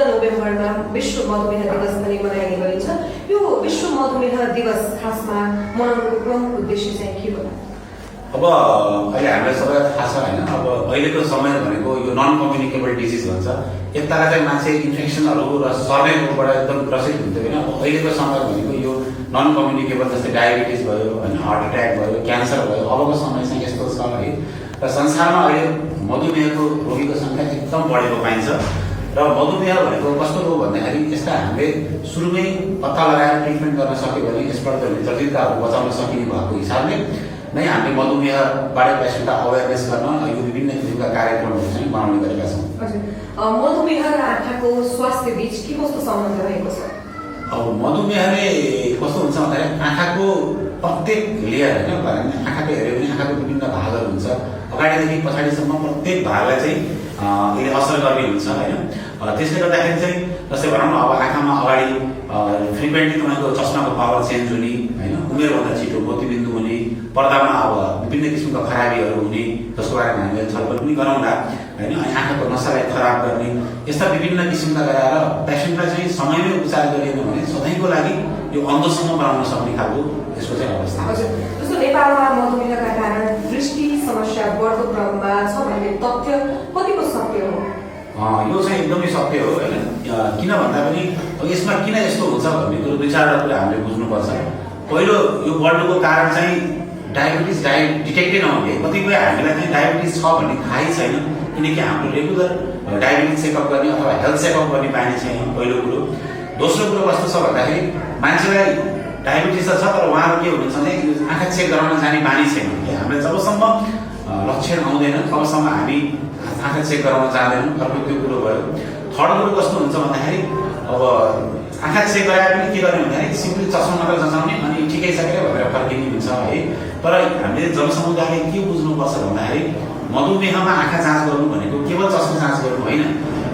नोभेम्बरमा विश्व मधुमेह दिवस पनि मनाइने गरिन्छ। यो विश्व मधुमेह दिवस खासमा मनाउनुको प्रमुख उद्देश्य चाहिँ के होला? अब अहिले हामीलाई सबैलाई थाहा छ होइन, अब अहिलेको समय भनेको यो नन कम्युनिकेबल डिजिज भन्छ। एक तारा चाहिँ मान्छे इन्फेक्सनहरू र सर्वेबाट एकदम ग्रसित हुन्थ्यो होइन। अब अहिलेको समय भनेको यो नन कम्युनिकेबल, जस्तै डायबिटिज भयो होइन, हार्ट एट्याक भयो, क्यान्सर भयो, अबको समय चाहिँ यस्तो छ है। र संसारमा अहिले मधुमेहको रोगीको सङ्ख्या एकदम बढेको पाइन्छ। र मधुमेह भनेको कस्तो रोग भन्दाखेरि यसलाई हामीले सुरुमै पत्ता लगाएर ट्रिटमेन्ट गर्न सक्यो भने यसबाट जटिलताहरू बचाउन सकिने भएको हिसाबले नै हामीले मधुमेहबाट पेसेन्टलाई अवेरनेस गर्न यो विभिन्न किसिमका कार्यक्रमहरू चाहिँ बनाउने गरेका छौँ। मधुमेह र आँखाको स्वास्थ्य बीच के कस्तो सम्बन्ध रहेको छ? अब मधुमेहले कस्तो हुन्छ भन्दाखेरि आँखाको प्रत्येक लेयर होइन, आँखाको हेऱ्यो भने आँखाको विभिन्न भागहरू हुन्छ, अगाडिदेखि पछाडिसम्म प्रत्येक भागलाई चाहिँ यसले असर गर्ने हुन्छ होइन। त्यसले गर्दाखेरि चाहिँ जस्तै भनौँ न, अब आँखामा अगाडि फ्रिक्वेन्टली तपाईँको चस्माको पावर चेन्ज हुने होइन, उमेरभन्दा छिटो मोतीबिन्दु हुने, पर्दामा अब विभिन्न किसिमको खराबीहरू हुने, जसको बारेमा हामीले छलफल पनि गरौँला होइन। अनि आँखाको नसालाई खराब गर्ने यस्ता विभिन्न किसिमका गराएर पेसेन्टलाई चाहिँ समयमै उपचार गरिएन भने सधैँको लागि यो अन्धसम्म बनाउन सक्ने खालको यसको चाहिँ अवस्था छ। जस्तो नेपालमा मधुमेहका कारण दृष्टि समस्या बढ्दो क्रममा छ भन्ने तथ्य कतिको सत्य हो? यो चाहिँ एकदमै सत्य हो होइन। किन भन्दा पनि अब यसमा किन यस्तो हुन्छ भन्ने कुरो दुई चारवटा कुरा हामीले बुझ्नुपर्छ। पहिलो, यो बढ्नुको कारण चाहिँ डायबिटिज डिटेक्टै नहुने, कतिपय हामीलाई चाहिँ डायबिटिज छ भन्ने थाहै छैन, किनकि हाम्रो रेगुलर डायबिटिज चेकअप गर्ने अथवा हेल्थ चेकअप गर्ने बानी छैन, पहिलो कुरो। दोस्रो कुरो कस्तो छ भन्दाखेरि मान्छेलाई डायबिटिज त छ तर उहाँहरू के हुनुहुन्छ भने आँखा चेक गराउन जाने बानी छैन। हामीलाई जबसम्म लक्षण आउँदैन तबसम्म हामी आँखा चेक गराउन जाँदैनौँ। अर्को त्यो कुरो भयो। थर्ड कुरो कस्तो हुन्छ भन्दाखेरि अब आँखा चेक गराएर पनि के गर्ने भन्दाखेरि सिम्पली चस्मा मात्र जचाउने अनि ठिकै छ क्या भनेर फर्किने हुन्छ है। तर हामीले जनसमुदायले के बुझ्नुपर्छ भन्दाखेरि मधुमेहमा आँखा जाँच गर्नु भनेको केवल चस्मा जाँच गर्नु होइन।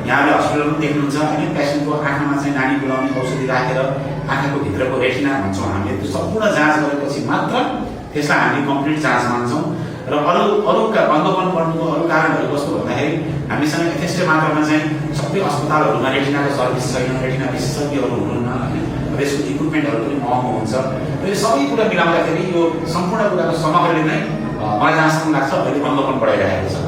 यहाँले हस्पिटलमा देख्नुहुन्छ होइन, पेसेन्टको आँखामा चाहिँ नानी बुलाउने औषधि राखेर आँखाको भित्रको रेटिना भन्छौँ हामीले, त्यो सम्पूर्ण जाँच गरेपछि मात्र त्यसलाई हामी कम्प्लिट जाँच मान्छौँ। र अरू बन्दोपन पर्नुको अरू कारणहरू कस्तो भन्दाखेरि हामीसँग यथेष्ट मात्रामा चाहिँ सबै अस्पतालहरूमा रेटिनाको सर्भिस छैन, रेटिना विशेषज्ञहरू हुनुहुन्न होइन, यसको इक्विपमेन्टहरू पनि महँगो हुन्छ। र यो सबै कुरा मिलाउँदाखेरि यो सम्पूर्ण कुराको समग्रले नै मलाई जहाँसम्म लाग्छ अहिले बन्दोपन बढाइरहेको छ।